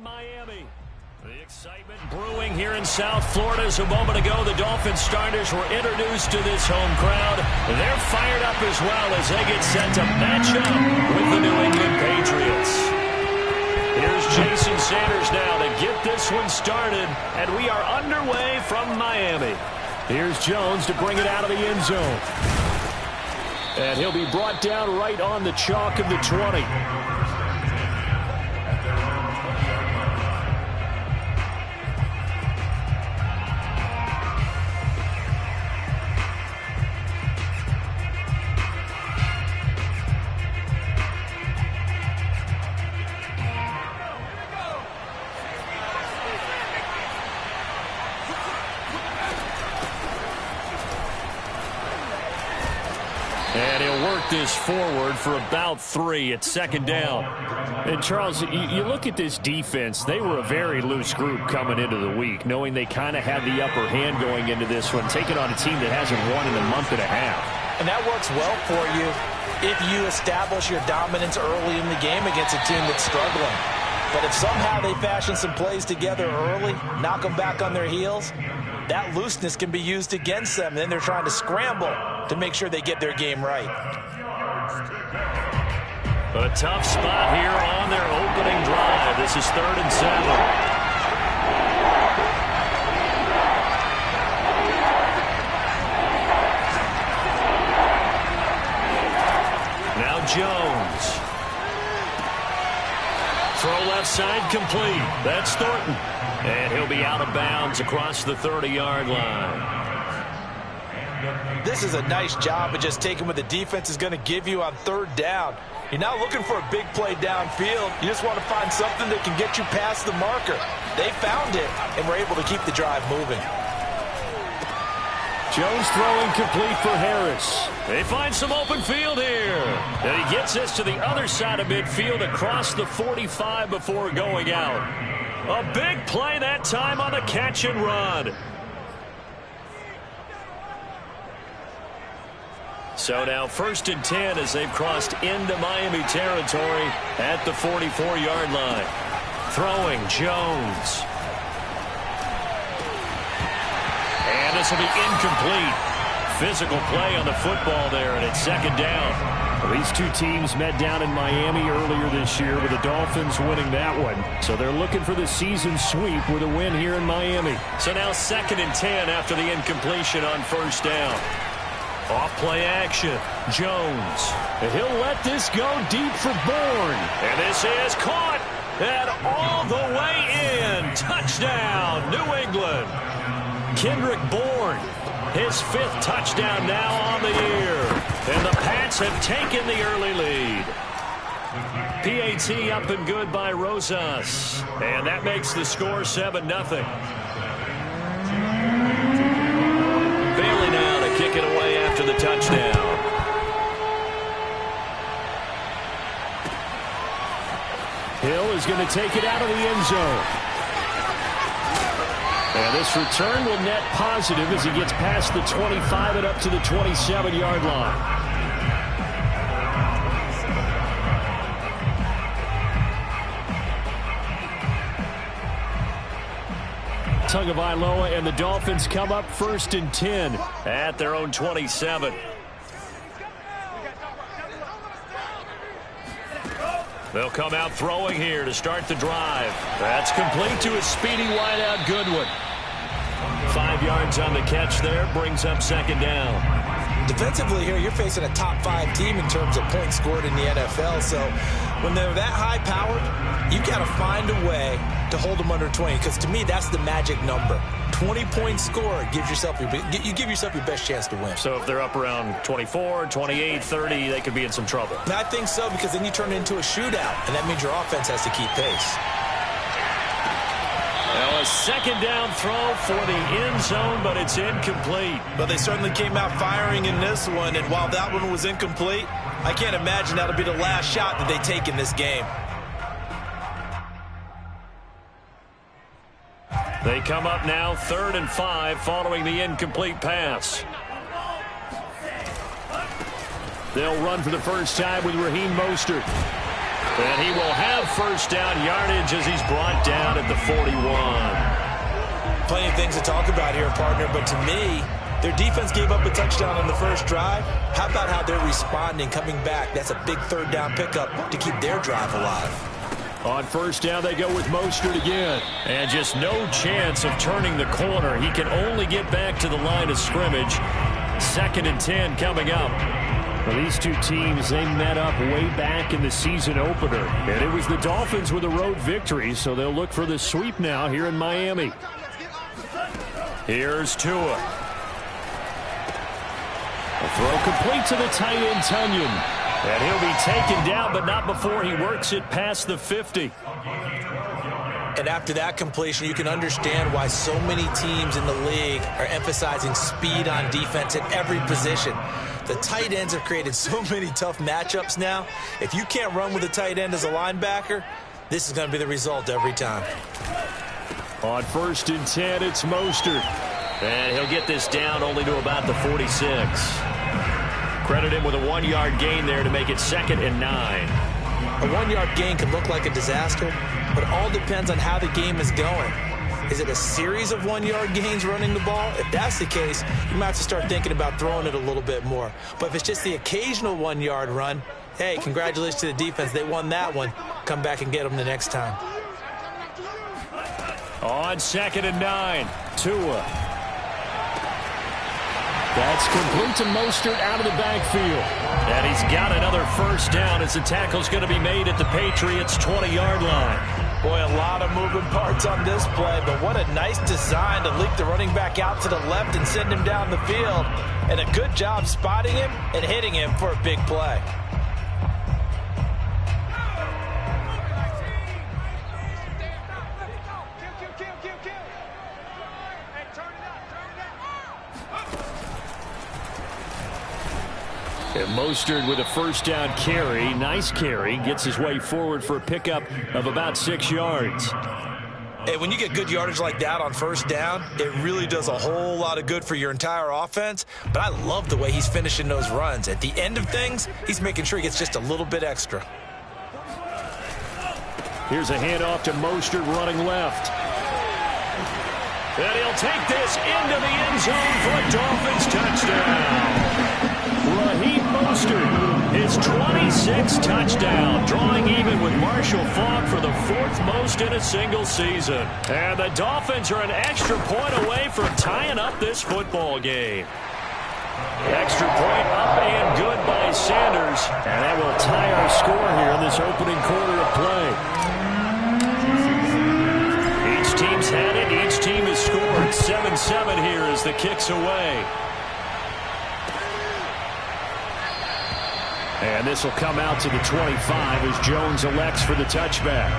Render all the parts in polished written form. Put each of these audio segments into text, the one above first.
Miami. The excitement brewing here in South Florida as a moment ago the Dolphins starters were introduced to this home crowd. They're fired up as well as they get set to match up with the New England Patriots. Here's Jason Sanders now to get this one started, and we are underway from Miami. Here's Jones to bring it out of the end zone. And he'll be brought down right on the chalk of the 20. And he'll work this forward for about 3 at second down. And, Charles, you look at this defense. They were a very loose group coming into the week, knowing they kind of had the upper hand going into this one, taking on a team that hasn't won in a month and a half. And that works well for you if you establish your dominance early in the game against a team that's struggling. But if somehow they fashion some plays together early, knock them back on their heels, that looseness can be used against them. Then they're trying to scramble to make sure they get their game right. A tough spot here on their opening drive. This is 3rd and 7. Now Jones. Throw left side complete. That's Thornton. And he'll be out of bounds across the 30-yard line. This is a nice job of just taking what the defense is going to give you on 3rd down. You're not looking for a big play downfield. You just want to find something that can get you past the marker. They found it and were able to keep the drive moving. Jones throwing complete for Harris. They find some open field here. And he gets this to the other side of midfield across the 45 before going out. A big play that time on the catch and run. So now 1st and 10 as they've crossed into Miami territory at the 44-yard line. Throwing Jones. And this will be incomplete. Physical play on the football there, and it's 2nd down. These two teams met down in Miami earlier this year with the Dolphins winning that one. So they're looking for the season sweep with a win here in Miami. So now 2nd and 10 after the incompletion on 1st down. Off play action. Jones. And he'll let this go deep for Bourne. And this is caught. And all the way in. Touchdown, New England. Kendrick Bourne. His 5th touchdown now on the year. And the Pats have taken the early lead. PAT up and good by Rosas. And that makes the score 7-0. Bailey now to kick it away after the touchdown. Hill is going to take it out of the end zone. And this return will net positive as he gets past the 25 and up to the 27-yard line. Tagovailoa and the Dolphins come up 1st and 10 at their own 27. They'll come out throwing here to start the drive. That's complete to a speedy wideout Goodwin. 5 yards on the catch there, brings up 2nd down. Defensively here, you're facing a top 5 team in terms of points scored in the NFL. So when they're that high-powered, you've got to find a way to hold them under 20. Because to me, that's the magic number. 20-point score gives yourself you give yourself your best chance to win. So if they're up around 24, 28, 30, they could be in some trouble. And I think so, because then you turn it into a shootout, and that means your offense has to keep pace. Well, a 2nd down throw for the end zone, but it's incomplete. But they certainly came out firing in this one, and while that one was incomplete, I can't imagine that'll be the last shot that they take in this game. They come up now 3rd and 5 following the incomplete pass. They'll run for the first time with Raheem Mostert. And he will have first down yardage as he's brought down at the 41. Plenty of things to talk about here, partner, but to me, their defense gave up a touchdown on the first drive. How about how they're responding, coming back? That's a big third down pickup to keep their drive alive. On first down, they go with Mostert again. And just no chance of turning the corner. He can only get back to the line of scrimmage. 2nd and 10 coming up. Well, these two teams, they met up way back in the season opener. And it was the Dolphins with a road victory, so they'll look for the sweep now here in Miami. Here's Tua. A throw complete to the tight end, Tunyon. And he'll be taken down, but not before he works it past the 50. And after that completion, you can understand why so many teams in the league are emphasizing speed on defense at every position. The tight ends have created so many tough matchups now. If you can't run with a tight end as a linebacker, this is going to be the result every time. On 1st and 10, it's Mostert. And he'll get this down only to about the 46. Credit him with a 1-yard gain there to make it 2nd and 9. A 1-yard gain can look like a disaster, but it all depends on how the game is going. Is it a series of 1-yard gains running the ball? If that's the case, you might have to start thinking about throwing it a little bit more. But if it's just the occasional 1-yard run, hey, congratulations to the defense. They won that one. Come back and get them the next time. On 2nd and 9, Tua. That's complete to Mostert out of the backfield. And he's got another first down as the tackle's going to be made at the Patriots' 20-yard line. Boy, a lot of moving parts on this play, but what a nice design to leak the running back out to the left and send him down the field. And a good job spotting him and hitting him for a big play. And Mostert with a first down carry. Nice carry. Gets his way forward for a pickup of about 6 yards. Hey, when you get good yardage like that on first down, it really does a whole lot of good for your entire offense. But I love the way he's finishing those runs. At the end of things, he's making sure he gets just a little bit extra. Here's a handoff to Mostert running left. And he'll take this into the end zone for a Dolphins touchdown. Raheem Mostert, his 26th touchdown, drawing even with Marshall Faulk for the 4th most in a single season. And the Dolphins are an extra point away from tying up this football game. Extra point up and good by Sanders. And that will tie our score here in this opening quarter of play. Each team's had it. Each team has scored. 7-7 here as the kick's away. And this will come out to the 25 as Jones elects for the touchback.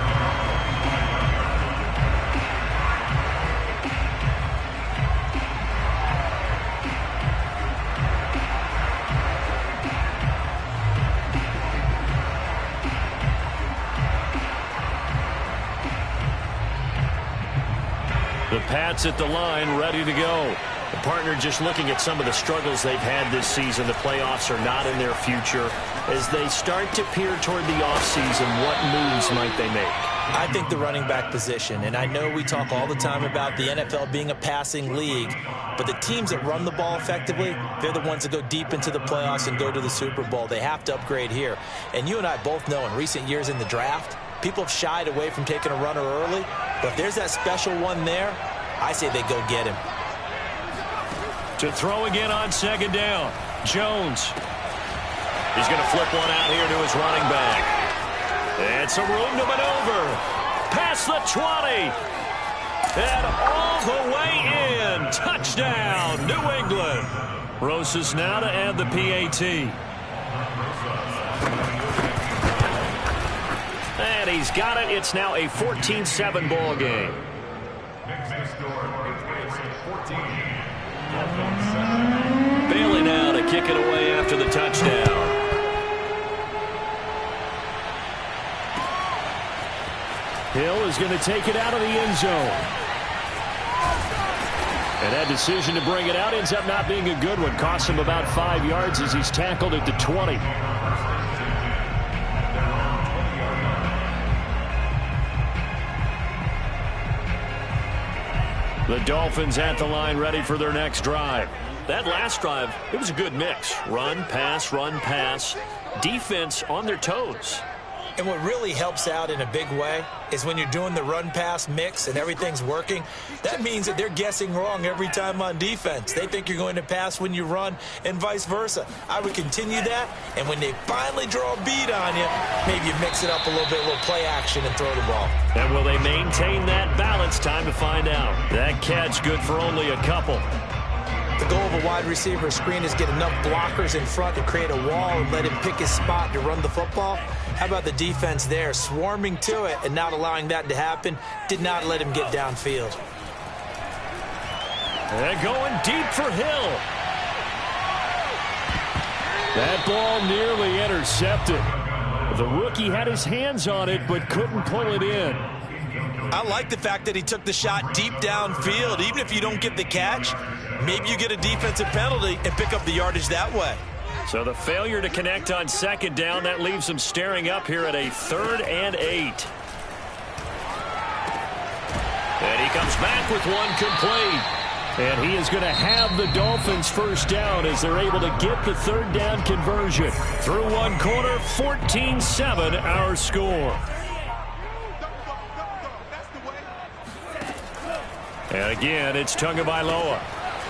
The Pats at the line, ready to go. The partner just looking at some of the struggles they've had this season. The playoffs are not in their future. As they start to peer toward the offseason, what moves might they make? I think the running back position, and I know we talk all the time about the NFL being a passing league, but the teams that run the ball effectively, they're the ones that go deep into the playoffs and go to the Super Bowl. They have to upgrade here. And you and I both know in recent years in the draft, people have shied away from taking a runner early, but if there's that special one there, I say they go get him. To throw again on 2nd down, Jones. He's going to flip one out here to his running back. And some room to maneuver. Past the 20. And all the way in. Touchdown, New England. Rosas now to add the PAT. And he's got it. It's now a 14-7 ball game. Bailey now to kick it away after the touchdown. Hill is going to take it out of the end zone. And that decision to bring it out ends up not being a good one. Costs him about 5 yards as he's tackled at the 20. The Dolphins at the line ready for their next drive. That last drive, it was a good mix. Run, pass, defense on their toes. And what really helps out in a big way is when you're doing the run-pass mix and everything's working, that means that they're guessing wrong every time on defense. They think you're going to pass when you run and vice versa. I would continue that, and when they finally draw a beat on you, maybe you mix it up a little bit, a little play action and throw the ball. And will they maintain that balance? Time to find out. That catch good for only a couple. The goal of a wide receiver screen is get enough blockers in front to create a wall and let him pick his spot to run the football. How about the defense there, swarming to it and not allowing that to happen? Did not let him get downfield. And going deep for Hill. That ball nearly intercepted. The rookie had his hands on it but couldn't pull it in. I like the fact that he took the shot deep downfield. Even if you don't get the catch, maybe you get a defensive penalty and pick up the yardage that way. So the failure to connect on second down, that leaves them staring up here at a 3rd and 8. And he comes back with one complete. And he is going to have the Dolphins first down as they're able to get the 3rd down conversion. Through one quarter, 14-7 our score. And again, it's Tagovailoa.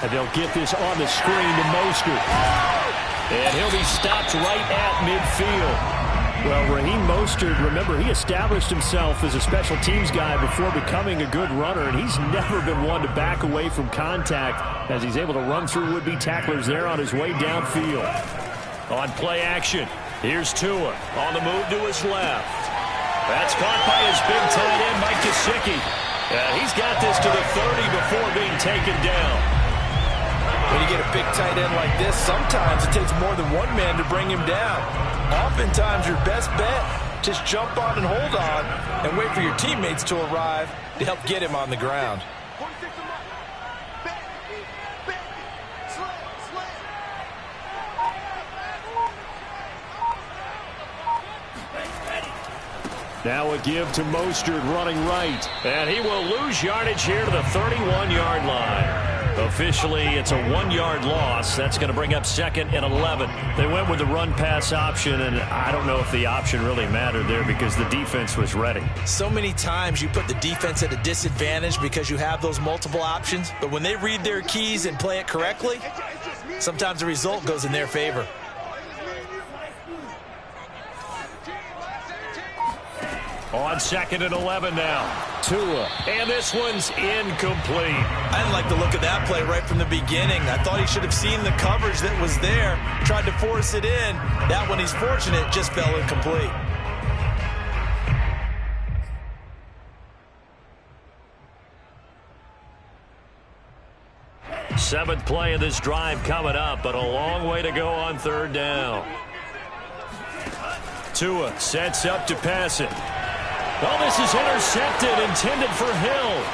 And they'll get this on the screen to Mostert. And he'll be stopped right at midfield. Well, Raheem Mostert, remember, he established himself as a special teams guy before becoming a good runner, and he's never been one to back away from contact as he's able to run through would-be tacklers there on his way downfield. On play action, here's Tua on the move to his left. That's caught by his big tight end, Mike Gesicki. He's got this to the 30 before being taken down. When you get a big tight end like this, sometimes it takes more than one man to bring him down. Oftentimes, your best bet, just jump on and hold on and wait for your teammates to arrive to help get him on the ground. Now a give to Mostert running right. And he will lose yardage here to the 31-yard line. Officially, it's a 1-yard loss. That's going to bring up 2nd and 11. They went with the run-pass option, and I don't know if the option really mattered there because the defense was ready. So many times you put the defense at a disadvantage because you have those multiple options, but when they read their keys and play it correctly, sometimes the result goes in their favor. On 2nd and 11 now. Tua. And this one's incomplete. I didn't like the look of that play right from the beginning. I thought he should have seen the coverage that was there, tried to force it in. That one, he's fortunate, just fell incomplete. Seventh play of this drive coming up, but a long way to go on 3rd down. Tua sets up to pass it. Well, this is intercepted, intended for Hill.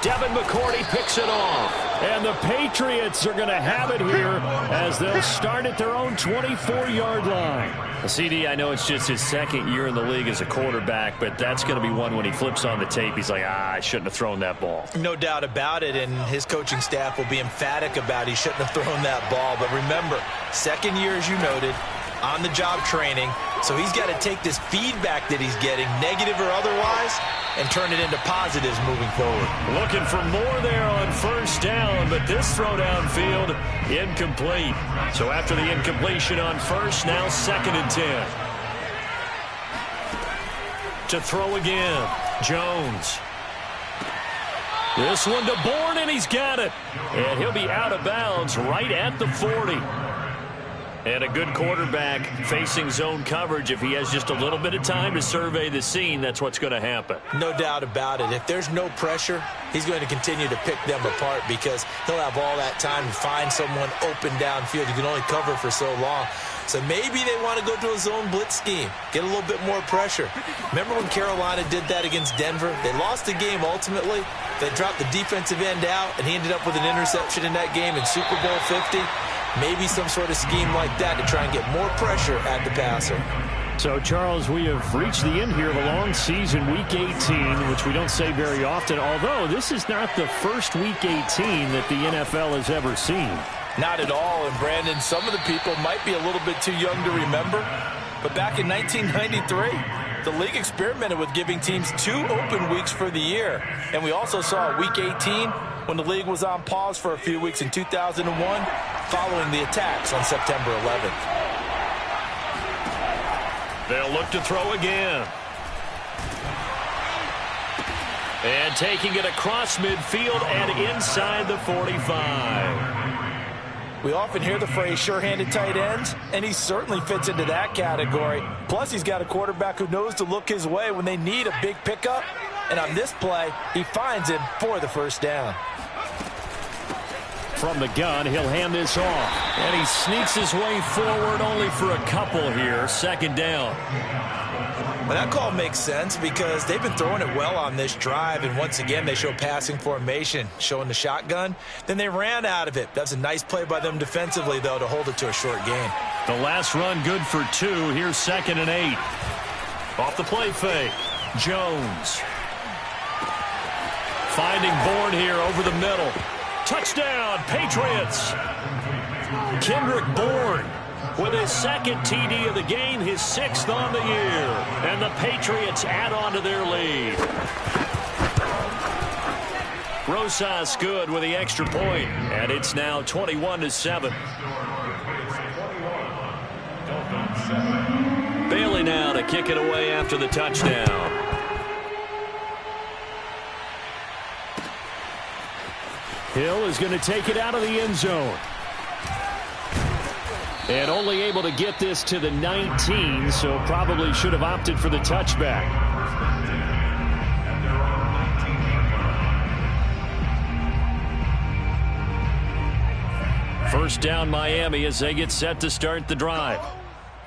Devin McCourty picks it off. And the Patriots are going to have it here as they'll start at their own 24-yard line. CD, I know it's just his 2nd year in the league as a quarterback, but that's going to be one when he flips on the tape. He's like, I shouldn't have thrown that ball. No doubt about it, and his coaching staff will be emphatic about he shouldn't have thrown that ball. But remember, 2nd year, as you noted, on-the-job training. So he's got to take this feedback that he's getting, negative or otherwise, and turn it into positives moving forward. Looking for more there on 1st down, but this throw downfield incomplete. So after the incompletion on 1st, now 2nd and 10. To throw again, Jones. This one to Bourne, and he's got it. And he'll be out of bounds right at the 40. And a good quarterback facing zone coverage. If he has just a little bit of time to survey the scene, that's what's going to happen. No doubt about it. If there's no pressure, he's going to continue to pick them apart because he'll have all that time to find someone open downfield. You can only cover for so long. So maybe they want to go to a zone blitz scheme, get a little bit more pressure. Remember when Carolina did that against Denver? They lost the game ultimately. They dropped the defensive end out, and he ended up with an interception in that game in Super Bowl 50. Maybe some sort of scheme like that to try and get more pressure at the passer. So, Charles, we have reached the end here of a long season, Week 18, which we don't say very often, although this is not the first Week 18 that the NFL has ever seen. Not at all, and Brandon, some of the people might be a little bit too young to remember, but back in 1993, the league experimented with giving teams 2 open weeks for the year, and we also saw Week 18 when the league was on pause for a few weeks in 2001 following the attacks on September 11th. They'll look to throw again. And taking it across midfield and inside the 45. We often hear the phrase sure-handed tight ends, and he certainly fits into that category. Plus, he's got a quarterback who knows to look his way when they need a big pickup. And on this play, he finds him for the first down. From the gun, he'll hand this off. And he sneaks his way forward only for a couple here. Second down. Well, that call makes sense because they've been throwing it well on this drive. And once again, they show passing formation, showing the shotgun. Then they ran out of it. That's a nice play by them defensively, though, to hold it to a short gain. The last run good for 2. Here's 2nd and 8. Off the play fake. Jones. Finding Bourne here over the middle. Touchdown, Patriots. Kendrick Bourne with his 2nd TD of the game, his 6th on the year. And the Patriots add on to their lead. Rosas good with the extra point, and it's now 21-7. Bailey now to kick it away after the touchdown. Hill is going to take it out of the end zone. And only able to get this to the 19, so probably should have opted for the touchback. First down Miami as they get set to start the drive.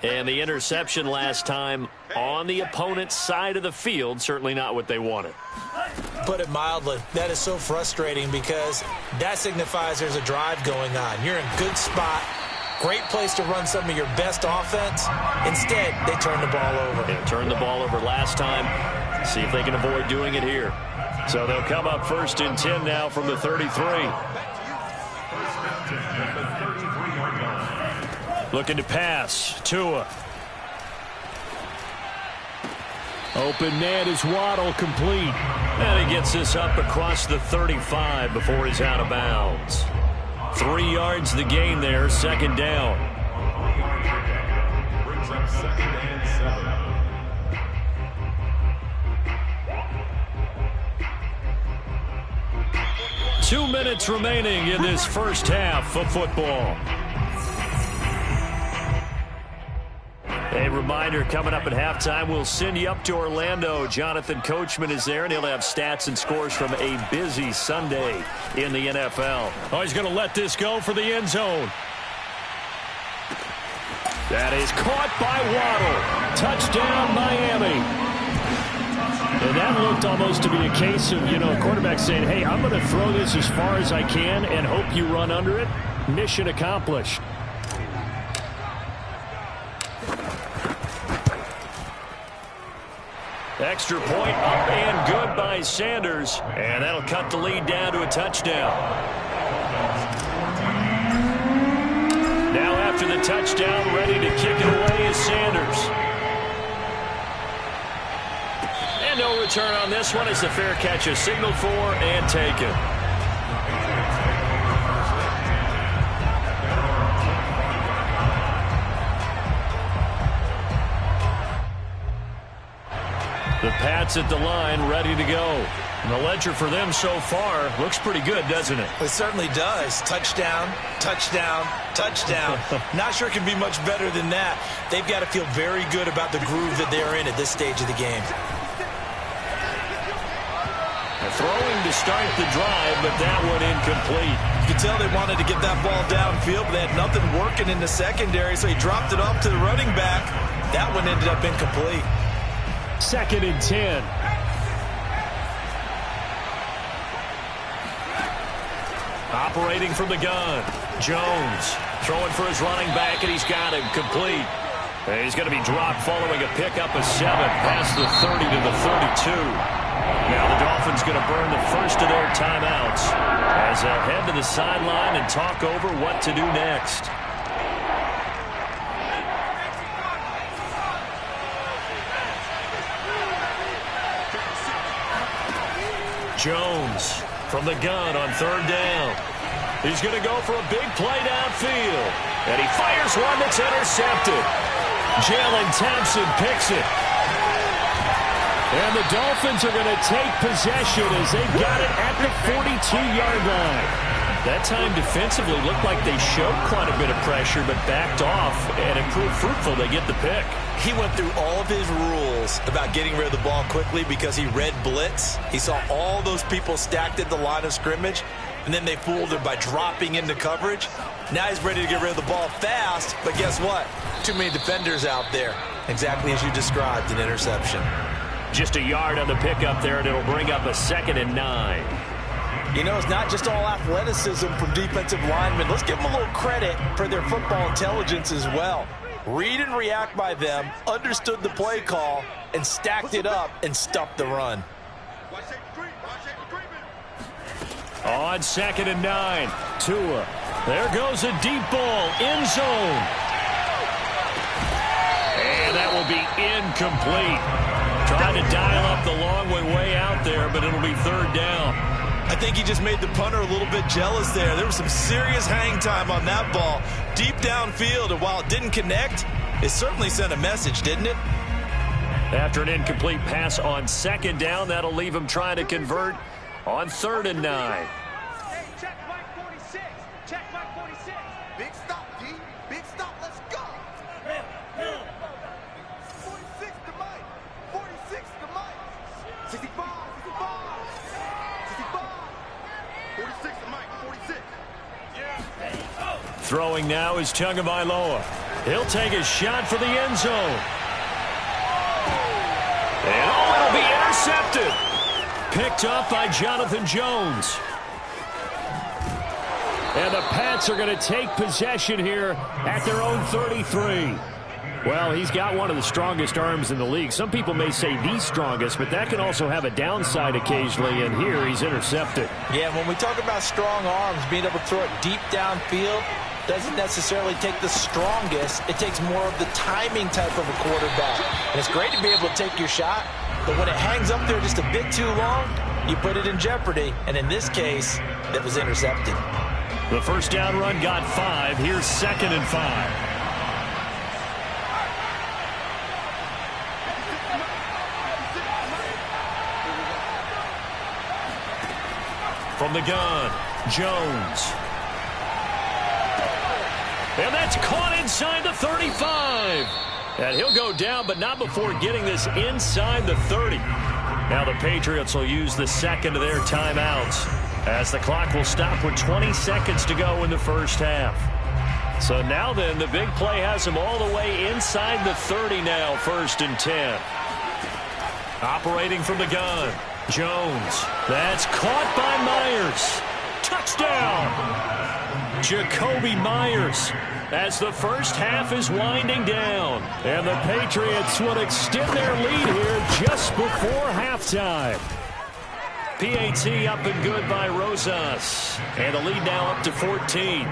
And the interception last time on the opponent's side of the field, certainly not what they wanted. Put it mildly, that is so frustrating because that signifies there's a drive going on. You're in a good spot, great place to run some of your best offense. Instead, they turn the ball over. Yeah, turned the ball over last time. See if they can avoid doing it here. So they'll come up 1st and 10 now from the 33. Looking to pass. Tua. Open man is Waddle, complete. And he gets this up across the 35 before he's out of bounds. 3 yards the gain there, 2nd down. Brings up 2nd and 7. 2 minutes remaining in this first half of football. A reminder, coming up at halftime, we'll send you up to Orlando. Jonathan Coachman is there, and he'll have stats and scores from a busy Sunday in the NFL. Oh, he's going to let this go for the end zone. That is caught by Waddle. Touchdown, Miami. And that looked almost to be a case of, a quarterback saying, hey, I'm going to throw this as far as I can and hope you run under it. Mission accomplished. Extra point up and good by Sanders. And that'll cut the lead down to a touchdown. Now after the touchdown, ready to kick it away is Sanders. And no return on this one as the fair catch is signaled for and taken. The Pats at the line, ready to go. And the ledger for them so far looks pretty good, doesn't it? It certainly does. Touchdown, touchdown, touchdown. Not sure it can be much better than that. They've got to feel very good about the groove that they're in at this stage of the game. Throwing to start the drive, but that one incomplete. You can tell they wanted to get that ball downfield, but they had nothing working in the secondary, so he dropped it off to the running back. That one ended up incomplete. 2nd and 10. Operating from the gun. Jones throwing for his running back, and he's got him complete. He's going to be dropped following a pickup of 7 past the 30 to the 32. Now the Dolphins going to burn the first of their timeouts as they'll head to the sideline and talk over what to do next. Jones from the gun on 3rd down. He's going to go for a big play downfield. And he fires one that's intercepted. Jalen Thompson picks it. And the Dolphins are going to take possession as they've got it at the 42-yard line. That time defensively looked like they showed quite a bit of pressure but backed off, and it proved fruitful. They get the pick. He went through all of his rules about getting rid of the ball quickly because he read blitz. He saw all those people stacked at the line of scrimmage, and then they fooled him by dropping into coverage. Now he's ready to get rid of the ball fast, but guess what? Too many defenders out there. Exactly as you described, an interception. Just a yard on the pickup there, and it'll bring up a 2nd and 9. You know, it's not just all athleticism from defensive linemen. Let's give them a little credit for their football intelligence as well. Read and react by them, understood the play call, and stacked it up and stuffed the run. On 2nd and 9, Tua. There goes a deep ball, end zone. And that will be incomplete. Trying to dial up the long way out there, but it'll be 3rd down. I think he just made the punter a little bit jealous there. There was some serious hang time on that ball, deep downfield, and while it didn't connect, it certainly sent a message, didn't it? After an incomplete pass on 2nd down, that'll leave him trying to convert on 3rd and 9. Hey, check Mike 46. Check Mike 46. Big stop, D. Big stop. Let's go. 46 to Mike. 46 to Mike. 65. 65. 46 to Mike. 46. Throwing now is Tagovailoa. He'll take a shot for the end zone. And it'll be intercepted. Picked up by Jonathan Jones. And the Pats are going to take possession here at their own 33. Well, he's got one of the strongest arms in the league. Some people may say the strongest, but that can also have a downside occasionally, and here he's intercepted. Yeah, when we talk about strong arms, being able to throw it deep downfield doesn't necessarily take the strongest. It takes more of the timing type of a quarterback. And it's great to be able to take your shot, but when it hangs up there just a bit too long, you put it in jeopardy. And in this case, it was intercepted. The first down run got 5. Here's 2nd and 5. From the gun, Jones. And that's caught inside the 35. And he'll go down, but not before getting this inside the 30. Now the Patriots will use the second of their timeouts as the clock will stop with 20 seconds to go in the first half. So now then, the big play has him all the way inside the 30 now, 1st and 10. Operating from the gun, Jones. That's caught by Myers. Touchdown! Jacoby Myers as the first half is winding down. And the Patriots will extend their lead here just before halftime. PAT up and good by Rosas. And the lead now up to 14.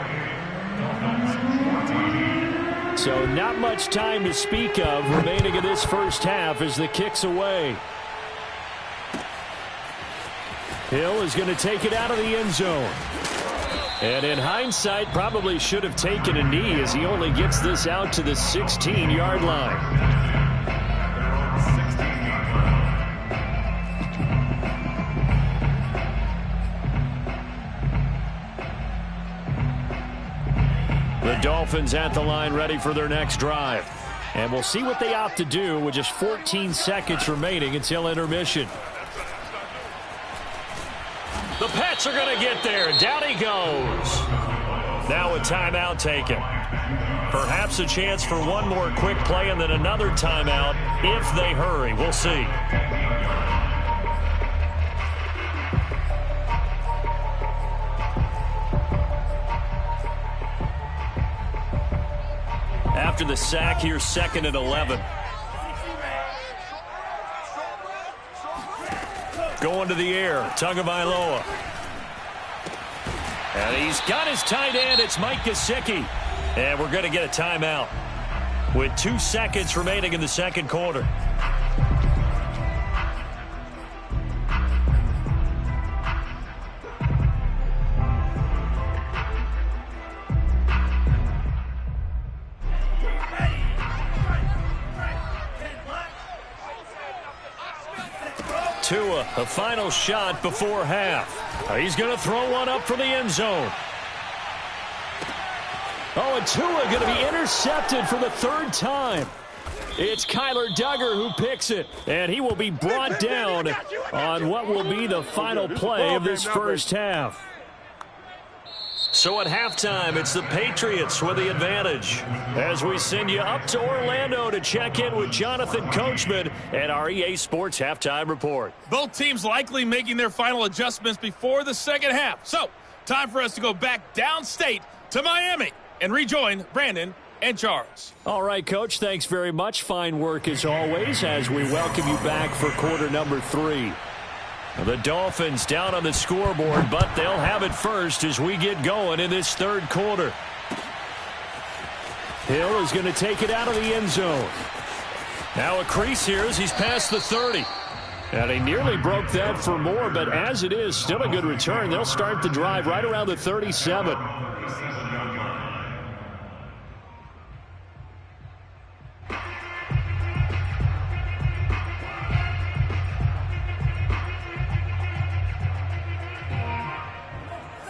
So not much time to speak of remaining in this first half as the kick's away. Hill is going to take it out of the end zone. And in hindsight, probably should have taken a knee as he only gets this out to the 16-yard line. The Dolphins at the line ready for their next drive. And we'll see what they opt to do with just 14 seconds remaining until intermission. The Pats are going to get there. Down he goes. Now a timeout taken. Perhaps a chance for one more quick play and then another timeout if they hurry. We'll see. after the sack. Here's 2nd and 11. Going to the air, Tagovailoa. And he's got his tight end. It's Mike Gesicki. And we're going to get a timeout with 2 seconds remaining in the second quarter. Tua, a final shot before half. He's going to throw one up for the end zone. Oh, and Tua going to be intercepted for the 3rd time. It's Kyler Duggar who picks it, and he will be brought down on what will be the final play of this first half. So at halftime, it's the Patriots with the advantage. As we send you up to Orlando to check in with Jonathan Coachman and our EA Sports Halftime Report. Both teams likely making their final adjustments before the second half. So, time for us to go back downstate to Miami and rejoin Brandon and Charles. All right, Coach, thanks very much. Fine work as always as we welcome you back for quarter number 3. The Dolphins down on the scoreboard, but they'll have it first as we get going in this 3rd quarter. Hill is going to take it out of the end zone. Now a crease here as he's past the 30. And he nearly broke that for more, but as it is, still a good return. They'll start the drive right around the 37.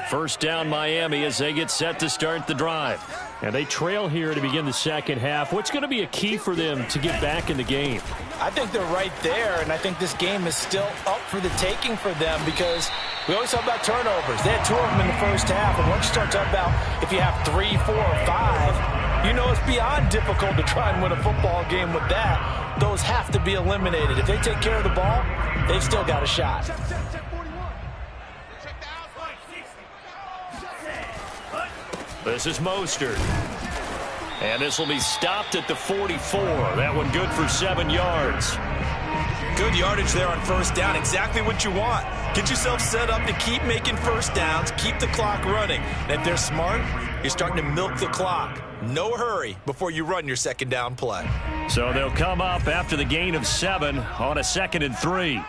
First down Miami as they get set to start the drive. And they trail here to begin the second half. What's going to be a key for them to get back in the game? I think they're right there, and I think this game is still up for the taking for them because we always talk about turnovers. They had 2 of them in the first half, and once you start talking about if you have 3, 4, or 5, you know it's beyond difficult to try and win a football game with that. Those have to be eliminated. If they take care of the ball, they've still got a shot. This is Mostert. And this will be stopped at the 44. That one good for 7 yards. Good yardage there on first down. Exactly what you want. Get yourself set up to keep making first downs, keep the clock running. And if they're smart, you're starting to milk the clock. No hurry before you run your second down play. So they'll come up after the gain of 7 on a 2nd and 3.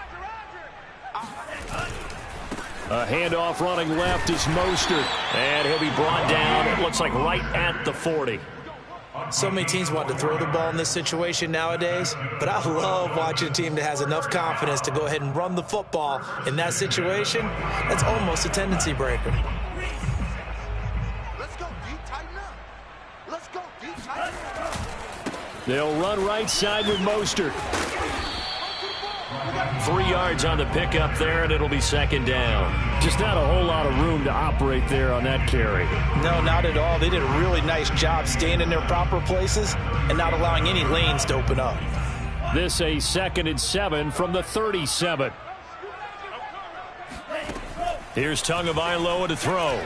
A handoff running left is Mostert. And he'll be brought down, it looks like right at the 40. So many teams want to throw the ball in this situation nowadays, but I love watching a team that has enough confidence to go ahead and run the football in that situation. That's almost a tendency breaker. Let's go deep, tighten up. Let's go deep, tighten up. They'll run right side with Mostert. 3 yards on the pickup there, and it'll be second down. Just not a whole lot of room to operate there on that carry. No, not at all. They did a really nice job staying in their proper places and not allowing any lanes to open up. This a 2nd and 7 from the 37. Here's Tagovailoa to throw.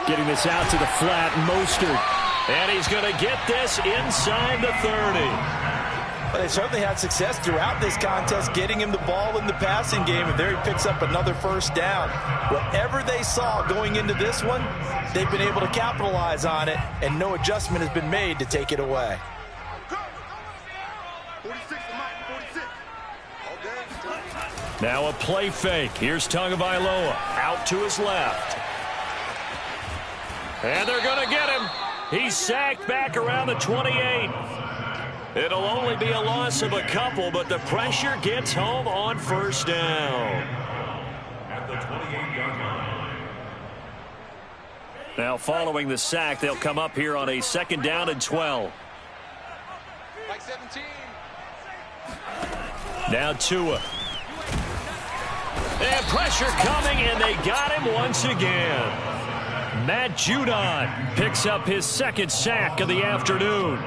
Getting this out to the flat, Mostert. And he's going to get this inside the 30. But they certainly had success throughout this contest getting him the ball in the passing game, and there he picks up another first down. Whatever they saw going into this one, they've been able to capitalize on it, and no adjustment has been made to take it away. 46, 46. Now a play fake. Here's Tagovailoa out to his left. And they're going to get him. He's sacked back around the 28. It'll only be a loss of a couple, but the pressure gets home on first down. At the 28-yard line. Now following the sack, they'll come up here on a 2nd down and 12. Like 17. Now Tua. And pressure coming, and they got him once again. Matt Judon picks up his 2nd sack of the afternoon.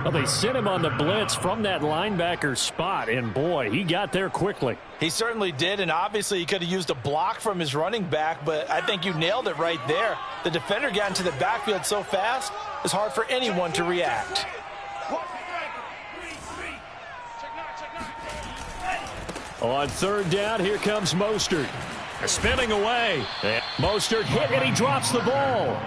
Well, they sent him on the blitz from that linebacker spot, and boy, he got there quickly. He certainly did, and obviously he could have used a block from his running back, but I think you nailed it right there. The defender got into the backfield so fast, it's hard for anyone to react. On third down, here comes Mostert. Spinning away. Mostert hit, and he drops the ball.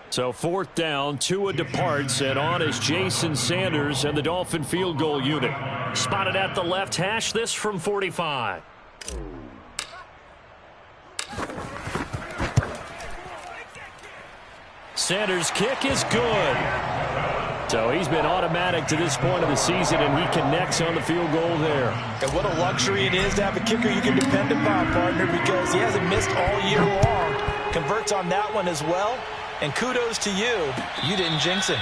So fourth down, Tua departs, and on is Jason Sanders and the Dolphin field goal unit. Spotted at the left hash, this from 45. Sanders' kick is good. So he's been automatic to this point of the season, and he connects on the field goal there. And what a luxury it is to have a kicker you can depend upon, partner, because he hasn't missed all year long. Converts on that one as well. And kudos to you. You didn't jinx him.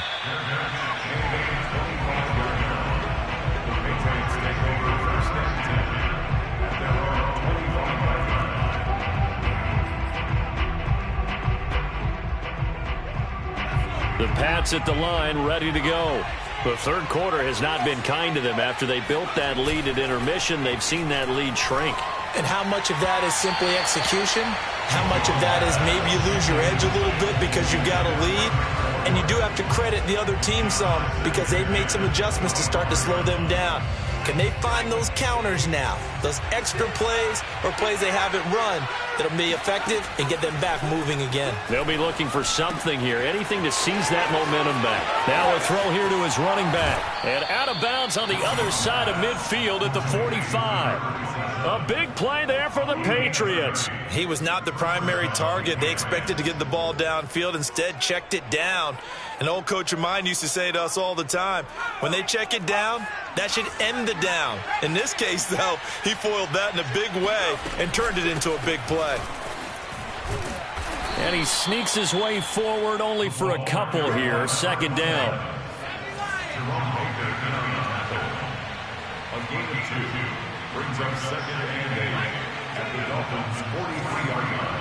The Pats at the line, ready to go. The third quarter has not been kind to them. After they built that lead at intermission, they've seen that lead shrink. And how much of that is simply execution? How much of that is maybe you lose your edge a little bit because you've got a lead? And you do have to credit the other team some because they've made some adjustments to start to slow them down. Can they find those counters now, those extra plays or plays they haven't run that'll be effective and get them back moving again? They'll be looking for something here, anything to seize that momentum back. Now a throw here to his running back. And out of bounds on the other side of midfield at the 45. A big play there for the Patriots. He was not the primary target. They expected to get the ball downfield. Instead, checked it down. An old coach of mine used to say to us all the time, when they check it down, that should end the down. In this case, though, he foiled that in a big way and turned it into a big play. And he sneaks his way forward only for a couple here. Second down. On game of 2, brings up second and 8 at the Dolphins' 43-yard line.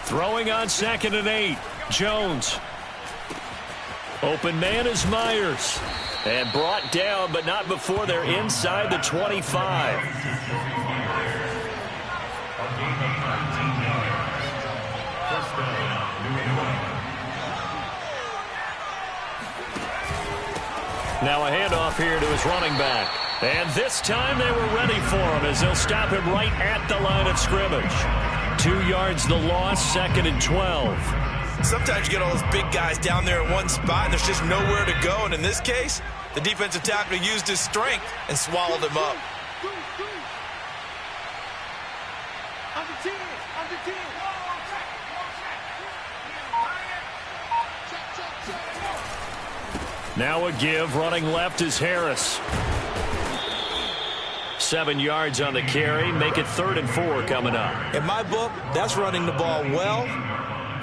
Throwing on second and 8. Jones. Open man is Myers. And brought down, but not before they're inside the 25. Now a handoff here to his running back. And this time they were ready for him as they'll stop him right at the line of scrimmage. 2 yards the loss, second and 12. Sometimes you get all those big guys down there in one spot and there's just nowhere to go. And in this case, the defensive tackle used his strength and swallowed him up. Under 10, under 10. Now a give, running left is Harris. 7 yards on the carry, make it 3rd and 4 coming up. In my book, that's running the ball well,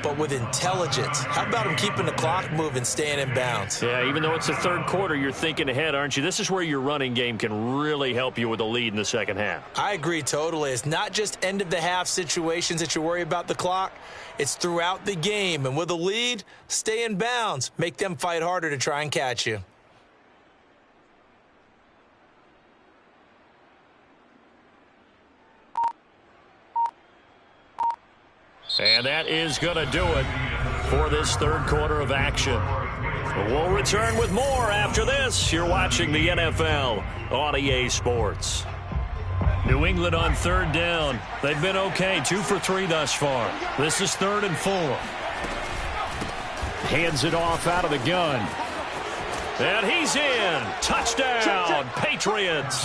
but with intelligence. How about him keeping the clock moving, staying in bounds? Yeah, even though it's the third quarter, you're thinking ahead, aren't you? This is where your running game can really help you with a lead in the second half. I agree totally. It's not just end-of-the-half situations that you worry about the clock. It's throughout the game. And with a lead, stay in bounds. Make them fight harder to try and catch you. And that is going to do it for this third quarter of action. We'll return with more after this. You're watching the NFL on EA Sports. New England on third down. They've been okay, 2 for 3 thus far. This is 3rd and 4. Hands it off out of the gun. And he's in. Touchdown, Patriots.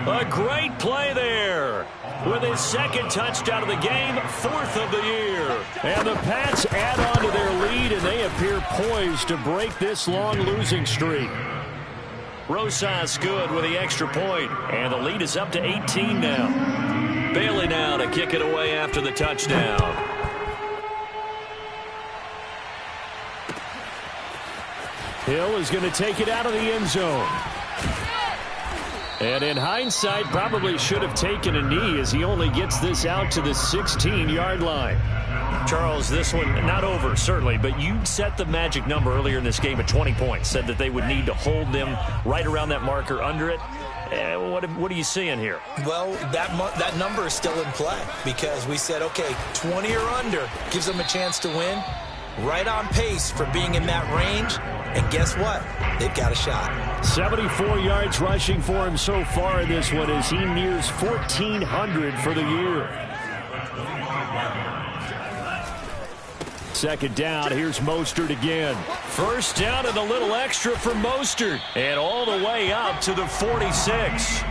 A great play there. With his second touchdown of the game, 4th of the year. And the Pats add on to their lead, and they appear poised to break this long losing streak. Rosas good with the extra point, and the lead is up to 18 now. Bailey now to kick it away after the touchdown. Hill is going to take it out of the end zone. And in hindsight, probably should have taken a knee as he only gets this out to the 16-yard line. Charles, this one not over, certainly, but you set the magic number earlier in this game at 20 points. Said that they would need to hold them right around that marker under it. What are you seeing here? Well, that number is still in play because we said, okay, 20 or under gives them a chance to win. Right on pace for being in that range. And guess what? They've got a shot. 74 yards rushing for him so far in this one as he nears 1,400 for the year. Second down, here's Mostert again. First down and a little extra for Mostert. And all the way up to the 46.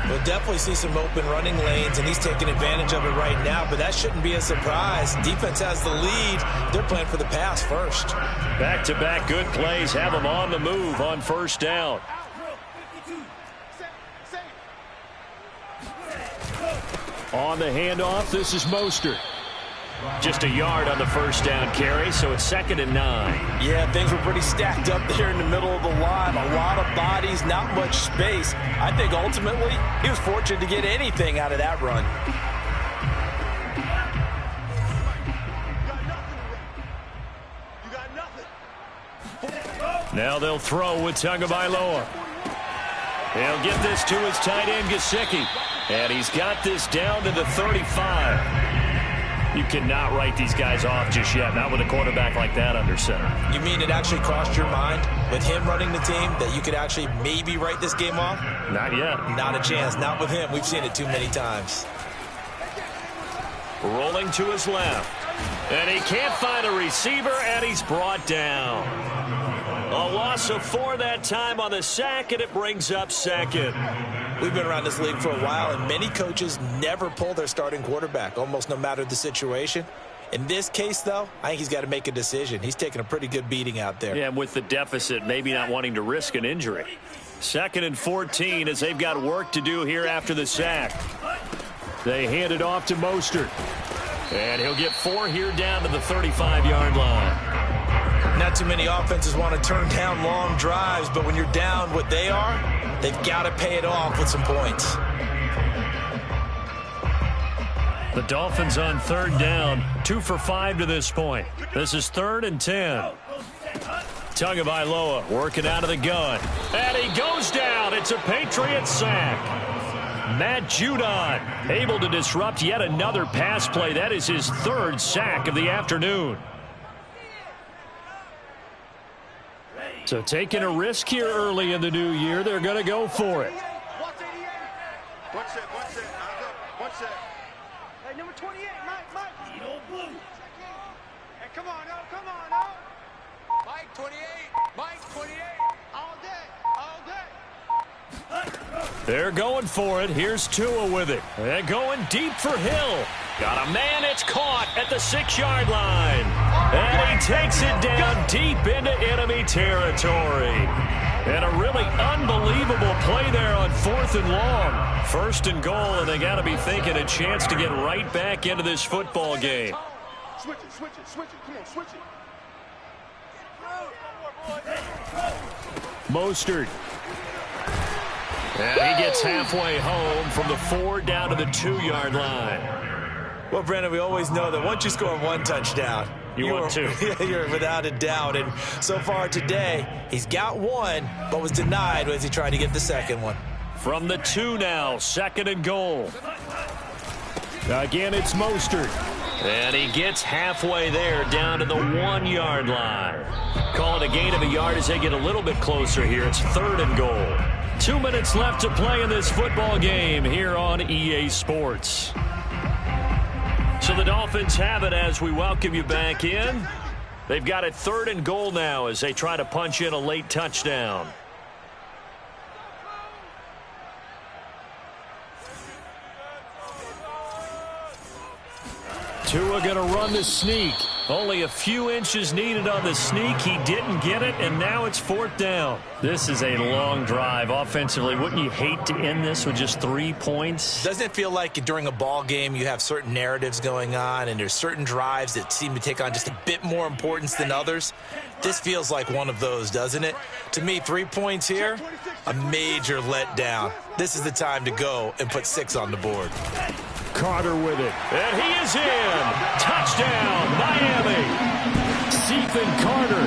We'll definitely see some open running lanes, and he's taking advantage of it right now, but that shouldn't be a surprise. Defense has the lead. They're playing for the pass first. Back-to-back good plays have them on the move on first down. On the handoff, this is Mostert. Just a yard on the first down carry, so it's 2nd and 9. Yeah, things were pretty stacked up there in the middle of the line. A lot of bodies, not much space. I think ultimately he was fortunate to get anything out of that run. Now they'll throw with Tagovailoa. He'll get this to his tight end, Gesicki. And he's got this down to the 35. You cannot write these guys off just yet, not with a quarterback like that under center. You mean it actually crossed your mind with him running the team that you could actually maybe write this game off? Not yet. Not a chance. Not with him. We've seen it too many times. Rolling to his left. And he can't find a receiver, and he's brought down. A loss of 4 that time on the sack, and it brings up 2nd. We've been around this league for a while, and many coaches never pull their starting quarterback, almost no matter the situation. In this case, though, I think he's got to make a decision. He's taking a pretty good beating out there. Yeah, and with the deficit, maybe not wanting to risk an injury. 2nd and 14 as they've got work to do here after the sack. They hand it off to Mostert. And he'll get 4 here down to the 35-yard line. Not too many offenses want to turn down long drives, but when you're down what they are, they've got to pay it off with some points. The Dolphins on 3rd down, 2 for 5 to this point. This is 3rd and 10. Tagovailoa working out of the gun. And he goes down. It's a Patriot sack. Matt Judon able to disrupt yet another pass play. That is his 3rd sack of the afternoon. So taking a risk here early in the new year, they're going to go for it. One set. Hey, number 28, Mike. Hey, come on, no. Mike, 28. All day. They're going for it. Here's Tua with it. They're going deep for Hill. Got a man. It's caught at the 6-yard line. And he takes it down deep into enemy territory. And a really unbelievable play there on 4th and long. 1st and goal, and they got to be thinking a chance to get right back into this football game. Switch it. Come on, switch it. Mostert. And he gets halfway home from the 4 down to the 2-yard line. Well, Brandon, we always know that once you score 1 touchdown, you're 2. You're without a doubt. And so far today, he's got 1, but was denied as he tried to get the 2nd one. From the 2 now, 2nd and goal. Again, it's Mostert. And he gets halfway there down to the 1-yard line. Call it a gain of a yard as they get a little bit closer here. It's 3rd and goal. 2 minutes left to play in this football game here on EA Sports. So the Dolphins have it as we welcome you back in. They've got it 3rd and goal now as they try to punch in a late touchdown. Tua going to run the sneak. Only a few inches needed on the sneak. He didn't get it, and now it's 4th down. This is a long drive offensively. Wouldn't you hate to end this with just 3 points? Doesn't it feel like during a ball game you have certain narratives going on and there's certain drives that seem to take on just a bit more importance than others? This feels like one of those, doesn't it? To me, 3 points here, a major letdown. This is the time to go and put 6 on the board. Carter with it. And he is in. Touchdown, Miami. Stephen Carter,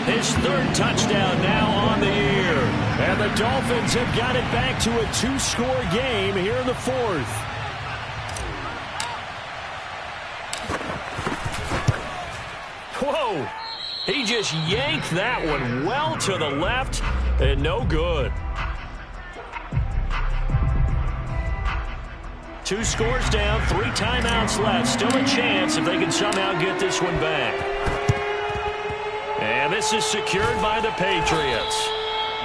his 3rd touchdown now on the year. And the Dolphins have got it back to a 2-score game here in the fourth. Whoa! He just yanked that one well to the left, and no good. 2 scores down, 3 timeouts left. Still a chance if they can somehow get this one back. And this is secured by the Patriots.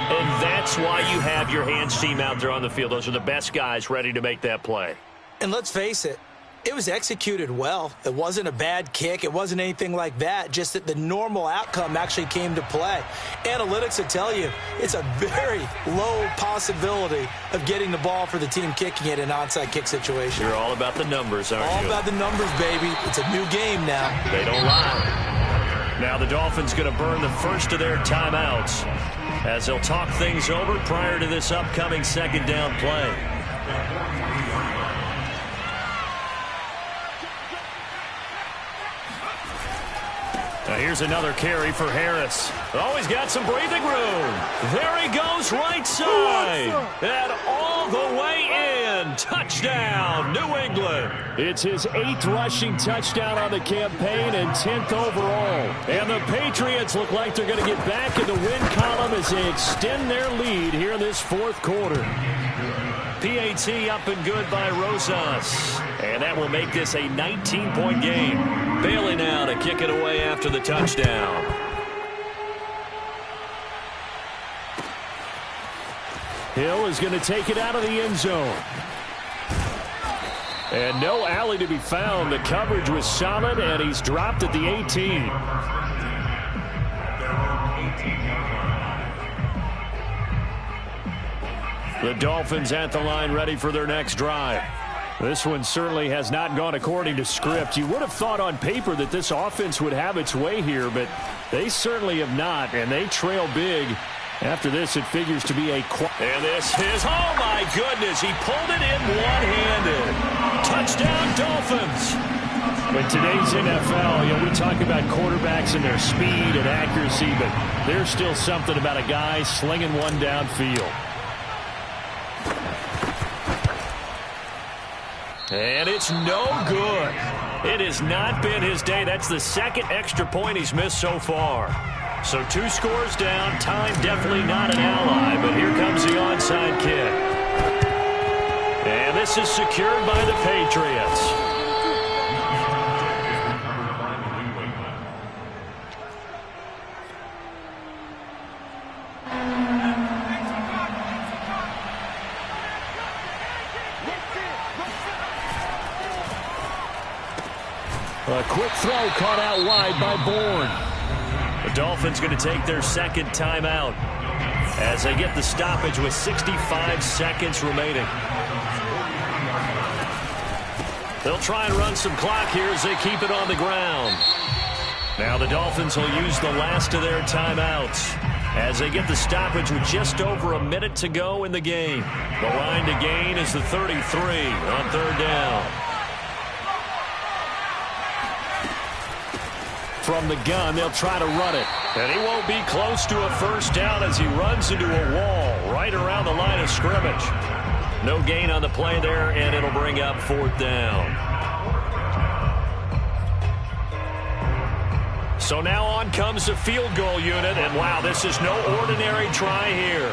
And that's why you have your hands team out there on the field. Those are the best guys ready to make that play. And let's face it, it was executed well. It wasn't a bad kick. It wasn't anything like that. Just that the normal outcome actually came to play. Analytics will tell you it's a very low possibility of getting the ball for the team kicking it in an onside kick situation. You're all about the numbers, aren't you? All about the numbers, baby. It's a new game now. They don't lie. Now the Dolphins going to burn the first of their timeouts as they'll talk things over prior to this upcoming second down play. Now here's another carry for Harris. Oh, he's got some breathing room. There he goes right side. And all the way in. Touchdown, New England. It's his 8th rushing touchdown on the campaign and 10th overall. And the Patriots look like they're going to get back in the win column as they extend their lead here in this fourth quarter. PAT up and good by Rosas. And that will make this a 19-point game. Bailey now to kick it away after the touchdown. Hill is going to take it out of the end zone. And no alley to be found. The coverage was solid, and he's dropped at the 18. The Dolphins at the line ready for their next drive. This one certainly has not gone according to script. You would have thought on paper that this offense would have its way here, but they certainly have not, and they trail big. After this, it figures to be a... And this is... Oh, my goodness. He pulled it in one-handed. Touchdown, Dolphins. In today's NFL, we talk about quarterbacks and their speed and accuracy, but there's still something about a guy slinging one downfield. And it's no good. It has not been his day. That's the second extra point he's missed so far. So 2 scores down. Time definitely not an ally, but here comes the onside kick. And this is secured by the Patriots. A quick throw caught out wide by Bourne. The Dolphins going to take their second timeout as they get the stoppage with 65 seconds remaining. They'll try and run some clock here as they keep it on the ground. Now the Dolphins will use the last of their timeouts as they get the stoppage with just over a minute to go in the game. The line to gain is the 33 on third down. From the gun, they'll try to run it. And he won't be close to a first down as he runs into a wall right around the line of scrimmage. No gain on the play there, and it'll bring up fourth down. So now on comes the field goal unit, and wow, this is no ordinary try here.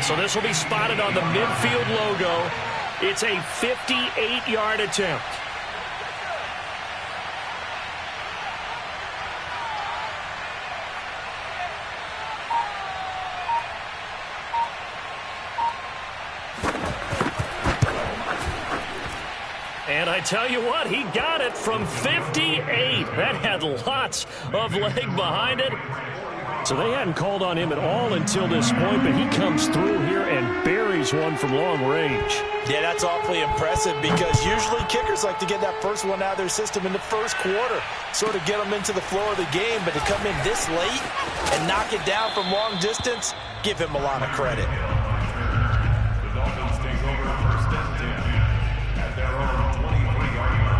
So this will be spotted on the midfield logo. It's a 58-yard attempt. And I tell you what, he got it from 58. That had lots of leg behind it. So they hadn't called on him at all until this point, but he comes through here and buries one from long range. Yeah, that's awfully impressive because usually kickers like to get that first one out of their system in the first quarter, sort of get them into the flow of the game, but to come in this late and knock it down from long distance, give him a lot of credit. The Dolphins take over first and 10 at their own 23-yard line.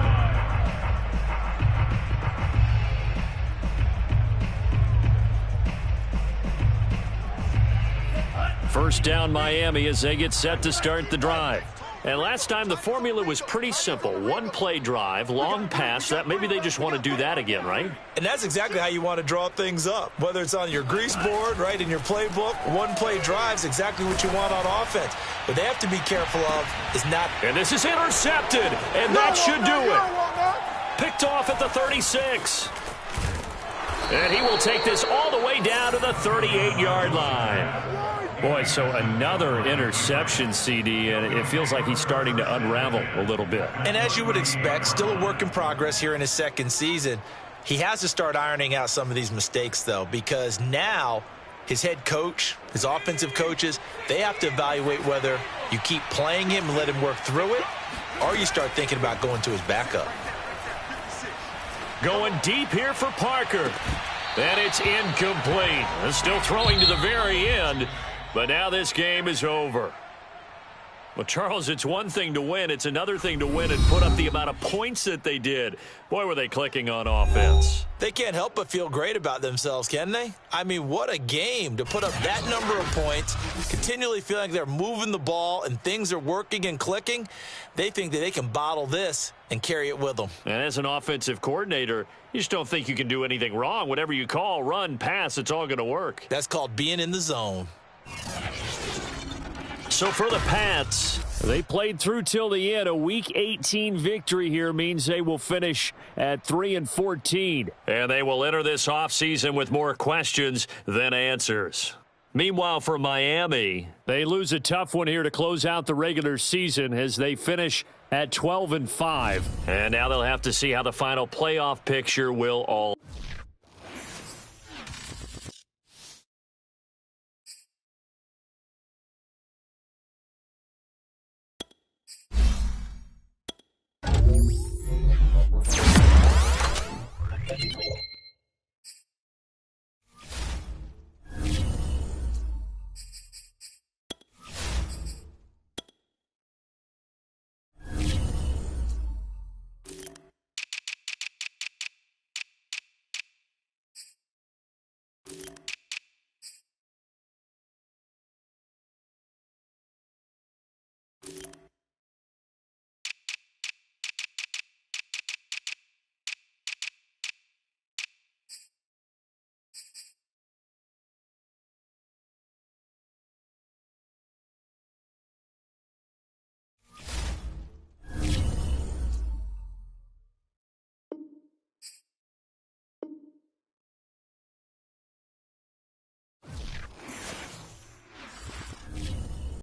First down Miami as they get set to start the drive. And last time the formula was pretty simple. One play drive, long pass. That maybe they just want to do that again, right? And that's exactly how you want to draw things up. Whether it's on your grease board, right, in your playbook, one play drives exactly what you want on offense. What they have to be careful of is not. And this is intercepted, and that should do it. Picked off at the 36. And he will take this all the way down to the 38-yard line. Boy, so another interception, CD, and it feels like he's starting to unravel a little bit. And as you would expect, still a work in progress here in his second season. He has to start ironing out some of these mistakes, though, because now his head coach, his offensive coaches, they have to evaluate whether you keep playing him and let him work through it, or you start thinking about going to his backup. Going deep here for Parker. And it's incomplete. Still throwing to the very end. But now this game is over. Well, Charles, it's one thing to win. It's another thing to win and put up the amount of points that they did. Boy, were they clicking on offense. They can't help but feel great about themselves, can they? I mean, what a game to put up that number of points, continually feeling like they're moving the ball and things are working and clicking. They think that they can bottle this and carry it with them. And as an offensive coordinator, you just don't think you can do anything wrong. Whatever you call, run, pass, it's all going to work. That's called being in the zone. So for the Pats, they played through till the end. A Week 18 victory here means they will finish at 3-14. And they will enter this offseason with more questions than answers. Meanwhile, for Miami, they lose a tough one here to close out the regular season as they finish at 12-5. And now they'll have to see how the final playoff picture will all